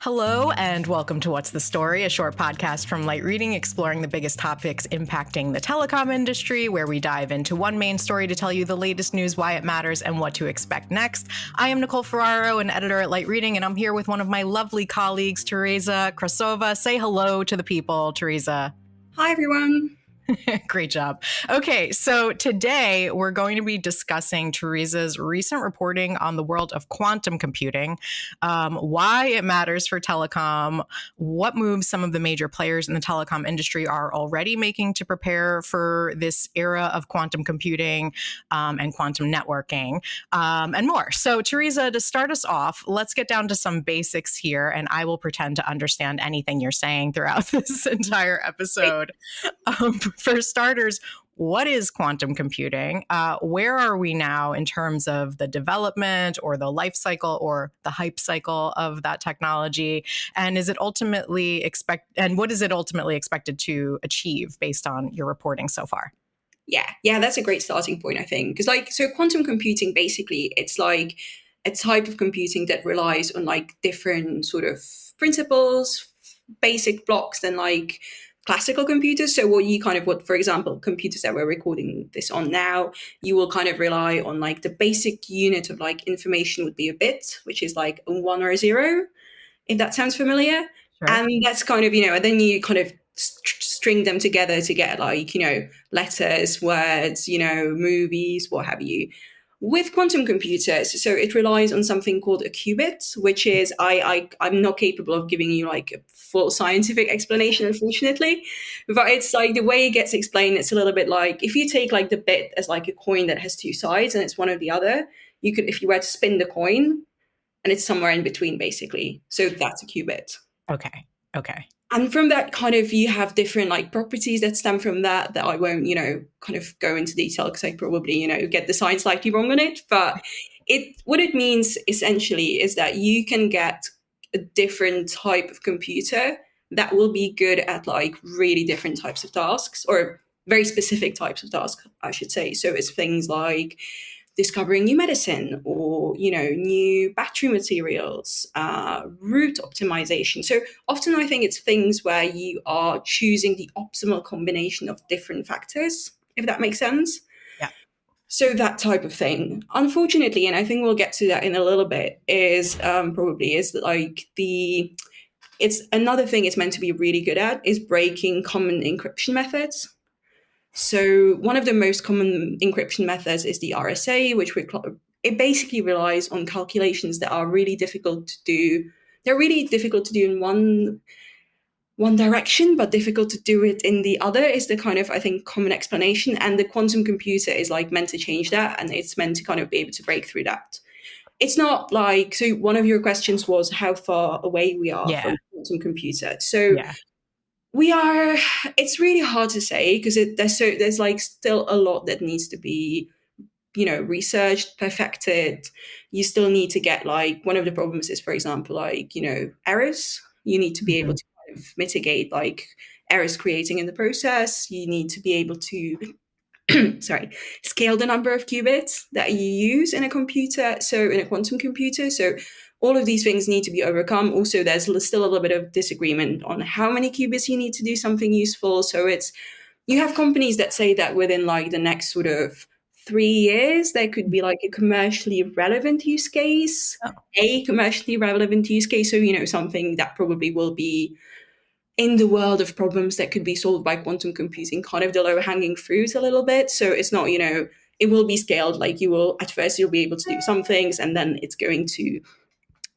Hello, and welcome to What's the Story, a short podcast from Light Reading exploring the biggest topics impacting the telecom industry, where we dive into one main story to tell you the latest news, why it matters, and what to expect next. I am Nicole Ferraro, an editor at Light Reading, and I'm here with one of my lovely colleagues, Tereza, Krasova. Say hello to the people, Tereza. Hi, everyone. Great job. Okay, so today we're going to be discussing Tereza's recent reporting on the world of quantum computing, why it matters for telecom, what moves some of the major players in the telecom industry are already making to prepare for this era of quantum computing and quantum networking, and more. So, Tereza, to start us off, let's get down to some basics here, and I will pretend to understand anything you're saying throughout this entire episode. For starters, what is quantum computing? Where are we now in terms of the development or the life cycle or the hype cycle of that technology? And what is it ultimately expected to achieve based on your reporting so far? Yeah, that's a great starting point, I think. Because so quantum computing, basically, it's like a type of computing that relies on different sort of principles, basic blocks than classical computers. So for example, computers that we're recording this on now, you will kind of rely on the basic unit of information would be a bit, which is a 1 or a 0, if that sounds familiar. Sure. And that's kind of, and then you kind of string them together to get letters, words, movies, what have you. With quantum computers, so it relies on something called a qubit, which is I'm not capable of giving you a full scientific explanation, unfortunately. But it's the way it gets explained, it's a little bit like if you take the bit as a coin that has two sides and it's one or the other, you could, if you were to spin the coin, and it's somewhere in between, basically. So that's a qubit. Okay. And from that, kind of, you have different properties that stem from that I won't, kind of go into detail because I probably, get the science slightly wrong on it. But what it means essentially is that you can get a different type of computer that will be good at really different types of tasks, or very specific types of tasks, I should say. So it's things like discovering new medicine or, new battery materials, route optimization. So often I think it's things where you are choosing the optimal combination of different factors, if that makes sense. Yeah. So that type of thing. Unfortunately, and I think we'll get to that in a little bit, it's another thing it's meant to be really good at is breaking common encryption methods. So one of the most common encryption methods is the RSA, it basically relies on calculations that are really difficult to do. They're really difficult to do in one direction, but difficult to do it in the other is the kind of, I think, common explanation. And the quantum computer is meant to change that, and it's meant to kind of be able to break through that. It's not so one of your questions was how far away we are from quantum computer. So it's really hard to say because there's still a lot that needs to be, researched, perfected. You still need to get one of the problems is, for example, errors. You need to be able to kind of mitigate errors creating in the process. You need to be able to scale the number of qubits that you use in a computer. So in a quantum computer. So all of these things need to be overcome. Also, there's still a little bit of disagreement on how many qubits you need to do something useful. So you have companies that say that within the next sort of 3 years, there could be a commercially relevant use case, So, something that probably will be in the world of problems that could be solved by quantum computing, kind of the low hanging fruit a little bit. So it's not, it will be scaled. At first you'll be able to do some things, and then it's going to,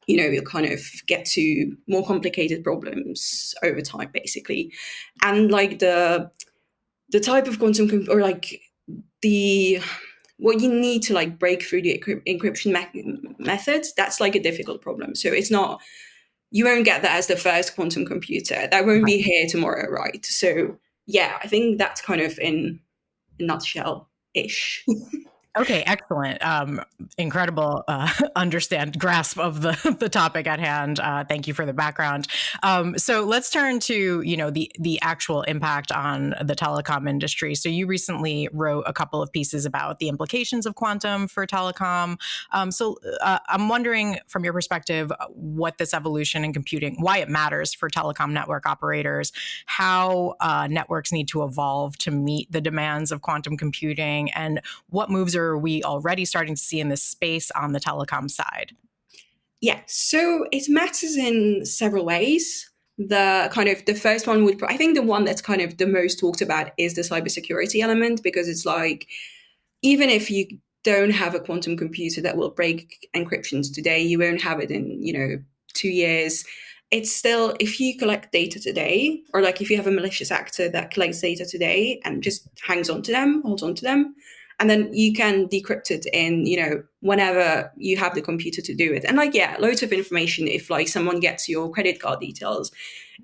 you'll kind of get to more complicated problems over time, basically. And the type of quantum what you need to break through the encryption methods, that's a difficult problem. So it's not, you won't get that as the first quantum computer. That won't be here tomorrow, right? So yeah, I think that's kind of in a nutshell-ish. Okay, excellent. Incredible grasp of the topic at hand. Thank you for the background. So let's turn to the actual impact on the telecom industry. So you recently wrote a couple of pieces about the implications of quantum for telecom. So I'm wondering, from your perspective, what this evolution in computing, why it matters for telecom network operators, how networks need to evolve to meet the demands of quantum computing, and what moves are we already starting to see in this space on the telecom side? Yeah, so it matters in several ways. The first one would, I think the one that's kind of the most talked about is the cybersecurity element, because it's like, even if you don't have a quantum computer that will break encryptions today, you won't have it in, 2 years. It's still, if you collect data today, or like if you have a malicious actor that collects data today and just holds on to them, and then you can decrypt it in, whenever you have the computer to do it. And like, yeah, loads of information. If like someone gets your credit card details,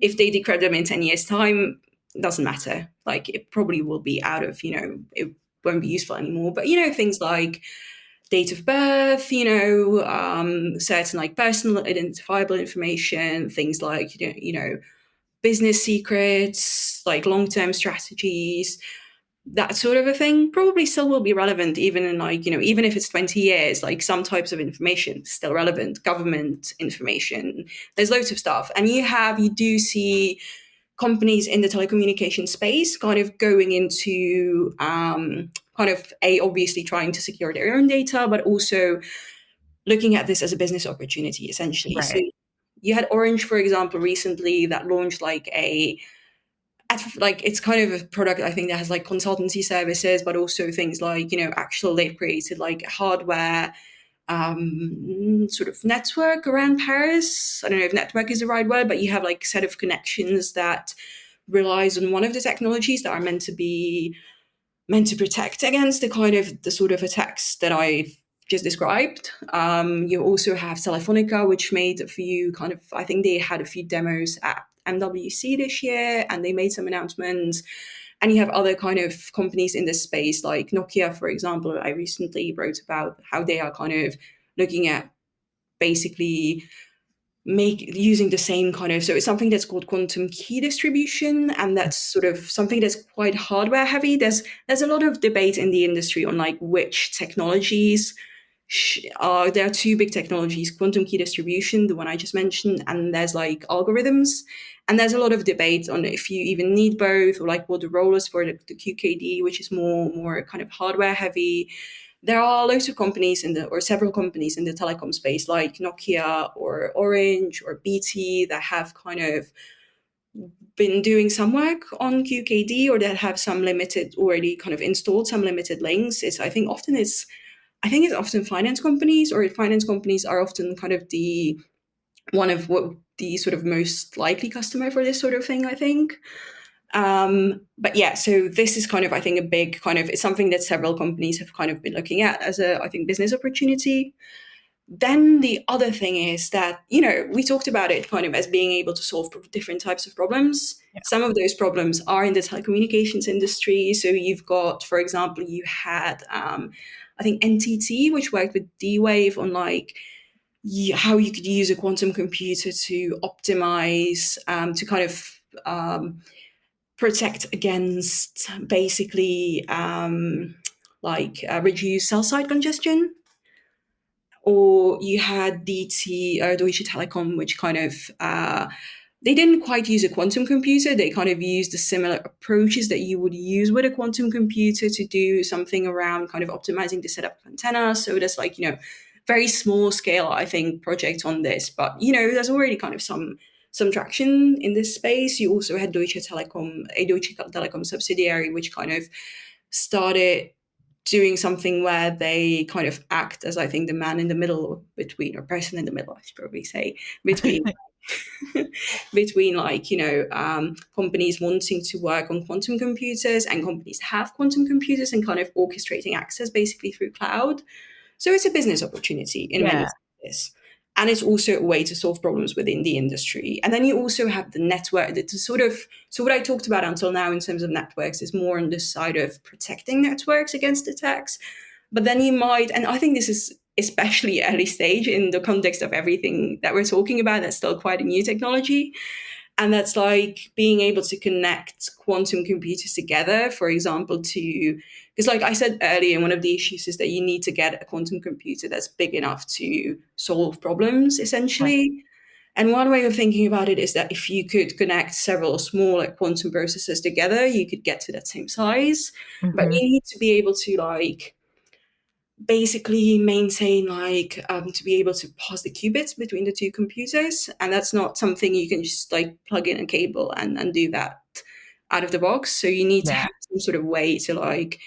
if they decrypt them in 10 years time, doesn't matter. Like it probably will be out of, it won't be useful anymore. But, things like date of birth, certain like personal identifiable information, things like, business secrets, like long-term strategies, that sort of a thing probably still will be relevant even in like, even if it's 20 years, like some types of information still relevant, government information, there's loads of stuff. And you do see companies in the telecommunication space kind of going into obviously trying to secure their own data, but also looking at this as a business opportunity, essentially. So Right. you had Orange, for example, recently that launched it's kind of a product, I think, that has like consultancy services, but also things like, they've created like hardware sort of network around Paris. I don't know if network is the right word, but you have like a set of connections that relies on one of the technologies that are meant to protect against the sort of attacks that I've just described. You also have Telefónica, which made a few I think they had a few demos at MWC this year, and they made some announcements. And you have other kind of companies in this space, like Nokia, for example. I recently wrote about how they are kind of looking at basically using the same so it's something that's called quantum key distribution, and that's sort of something that's quite hardware heavy. There's a lot of debate in the industry on like which technologies there are two big technologies: quantum key distribution, the one I just mentioned, and there's like algorithms. And there's a lot of debate on if you even need both, or like what the role is for the QKD, which is more kind of hardware heavy. There are loads of companies or several companies in the telecom space, like Nokia or Orange or BT, that have kind of been doing some work on QKD, or that have some limited already kind of installed some limited links. I think it's often finance companies, or finance companies are often kind of one of what the sort of most likely customer for this sort of thing, I think. But yeah, so this is kind of, I think, a big it's something that several companies have kind of been looking at as a, I think, business opportunity. Then the other thing is that, we talked about it kind of as being able to solve different types of problems. Yeah. Some of those problems are in the telecommunications industry. So you've got, for example, you had, I think, NTT, which worked with D-Wave on like how you could use a quantum computer to optimize, to kind of protect against basically reduce cell site congestion. Or you had DT, Deutsche Telekom, which kind of they didn't quite use a quantum computer. They kind of used the similar approaches that you would use with a quantum computer to do something around kind of optimizing the setup of antennas. So there's like, very small scale, I think, project on this. But, there's already kind of some traction in this space. You also had Deutsche Telekom subsidiary, which kind of started doing something where they kind of act as, I think, the man in the middle between, or person in the middle, I should probably say, between between companies wanting to work on quantum computers and companies have quantum computers, and kind of orchestrating access basically through cloud. So it's a business opportunity in many ways. And it's also a way to solve problems within the industry. And then you also have the network. So what I talked about until now in terms of networks is more on the side of protecting networks against attacks. But then you might, and I think this is especially early stage in the context of everything that we're talking about, that's still quite a new technology. And that's like being able to connect quantum computers together, for example, to, because like I said earlier, one of the issues is that you need to get a quantum computer that's big enough to solve problems, Right. essentially. And one way of thinking about it is that if you could connect several small like quantum processors together, you could get to that same size. But Hmm. you need to be able to like basically maintain like to be able to pass the qubits between the two computers, and that's not something you can just like plug in a cable and do that out of the box. So you need to Yeah. have some sort of way to like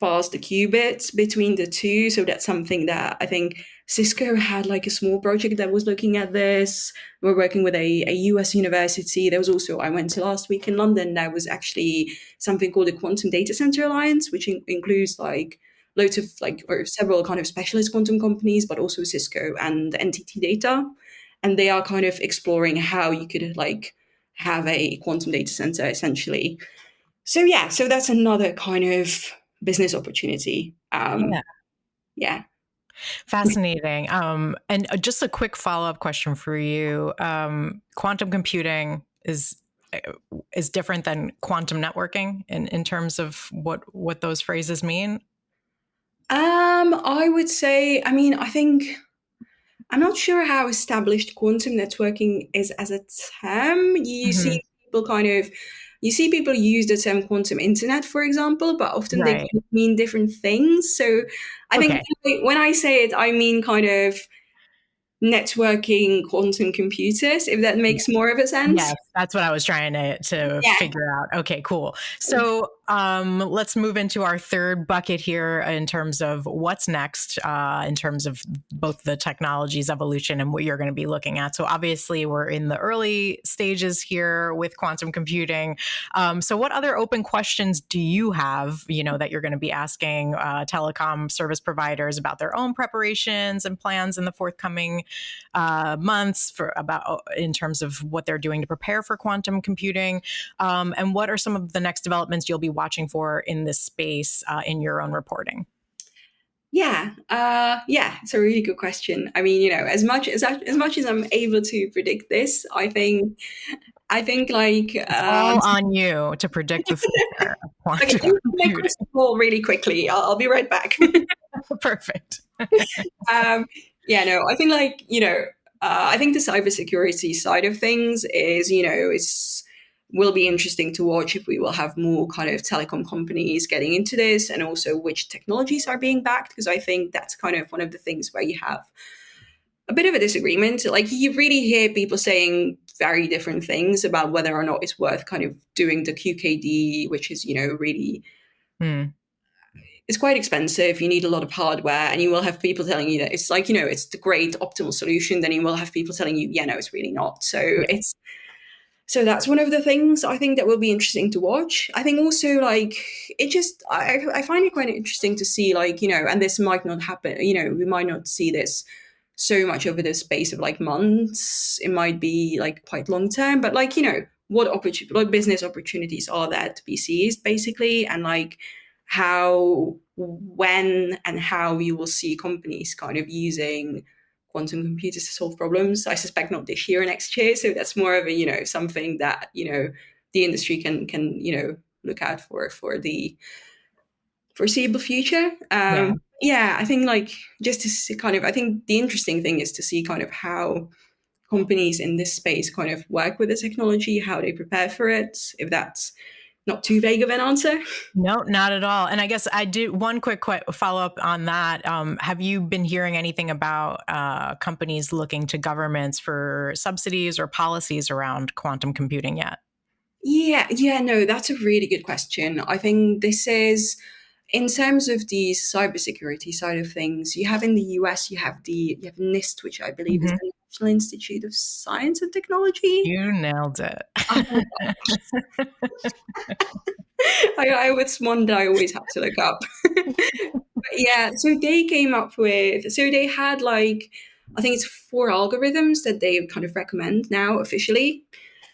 pass the qubits between the two. So that's something that I think Cisco had like a small project that was looking at this. We're working with a US university. There was also, I went to last week in London, there was actually something called the Quantum Data Center Alliance, which includes like loads of like, or several kind of specialist quantum companies, but also Cisco and NTT Data. And they are kind of exploring how you could like have a quantum data center essentially. So yeah, so that's another kind of business opportunity. Yeah. Yeah. Fascinating. And just a quick follow-up question for you. Quantum computing is different than quantum networking in terms of what those phrases mean. I would say, I mean, I think I'm not sure how established quantum networking is as a term. You Hmm. see people kind of, you see people use the term quantum internet, for example, but often they Right. kind of mean different things. So I think Okay. when I say it, I mean kind of networking quantum computers, if that makes more of a sense. Yes, that's what I was trying to Yeah. figure out. Okay, cool. So let's move into our third bucket here in terms of what's next, in terms of both the technology's evolution and what you're going to be looking at. So obviously, we're in the early stages here with quantum computing. So what other open questions do you have, that you're going to be asking telecom service providers about their own preparations and plans in the forthcoming months for about in terms of what they're doing to prepare for quantum computing, and what are some of the next developments you'll be watching for in this space in your own reporting? Yeah, it's a really good question. I mean, as much as I'm able to predict this, I think like It's all on you to predict the future of okay, quantum let me get my computing. crystal ball really quickly. I'll be right back. Perfect. um, yeah, no, I think like I think the cybersecurity side of things is it's will be interesting to watch if we will have more kind of telecom companies getting into this, and also which technologies are being backed, because I think that's kind of one of the things where you have a bit of a disagreement. Like you really hear people saying very different things about whether or not it's worth kind of doing the QKD, which is really, Hmm. it's quite expensive. You need a lot of hardware, and you will have people telling you that it's like it's the great optimal solution. Then you will have people telling you, yeah, no, it's really not. Yeah. So that's one of the things I think that will be interesting to watch. I think also like it just I find it quite interesting to see like and this might not happen. We might not see this so much over the space of like months. It might be like quite long term, but like what business opportunities are there to be seized basically, and like how, when, and how you will see companies kind of using quantum computers to solve problems. I suspect not this year or next year, so that's more of a something that the industry can look out for the foreseeable future. Yeah. Yeah, I think like just to see kind of, I think the interesting thing is to see kind of how companies in this space kind of work with the technology, how they prepare for it, if that's not too vague of an answer. No, not at all. And I guess I do one quick follow up on that. Have you been hearing anything about companies looking to governments for subsidies or policies around quantum computing yet? Yeah, no, that's a really good question. I think this is, in terms of the cybersecurity side of things, you have in the US, you have NIST, which I believe is Hmm. the National Institute of Science and Technology. You nailed it. Oh, I was one that I always have to look up. But yeah, so they came up with, so they had like, I think it's 4 algorithms that they kind of recommend now officially.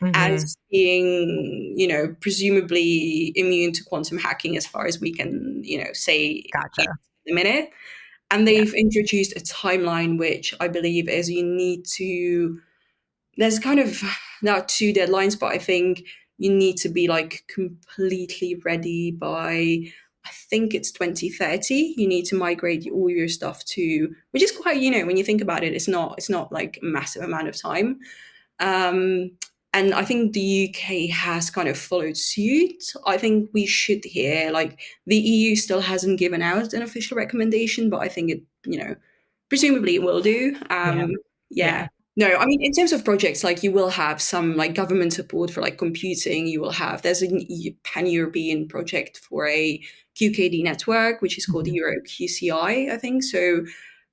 Hmm. as being, presumably immune to quantum hacking as far as we can, say Gotcha. in a minute. And Yeah. they've introduced a timeline, which I believe is you need to, there's kind of now two deadlines, but I think you need to be like completely ready by, I think it's 2030. You need to migrate all your stuff to, which is quite, when you think about it, it's not like a massive amount of time. Um, and I think the UK has kind of followed suit. I think we should hear, like, the EU still hasn't given out an official recommendation, but I think it, presumably it will do. Yeah. Yeah. Yeah. No, I mean, in terms of projects, like, you will have some like government support for like computing. You will have, there's a pan-European project for a QKD network, which is called Mhm. Euro QCI, I think. So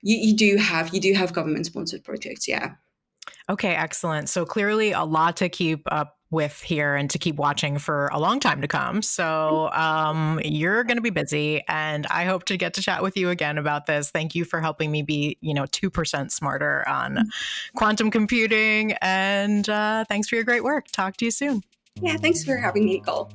you do have government sponsored projects. Yeah. Okay, excellent. So clearly a lot to keep up with here and to keep watching for a long time to come. So you're going to be busy, and I hope to get to chat with you again about this. Thank you for helping me be, 2% smarter on quantum computing. And thanks for your great work. Talk to you soon. Yeah, thanks for having me, Nicole.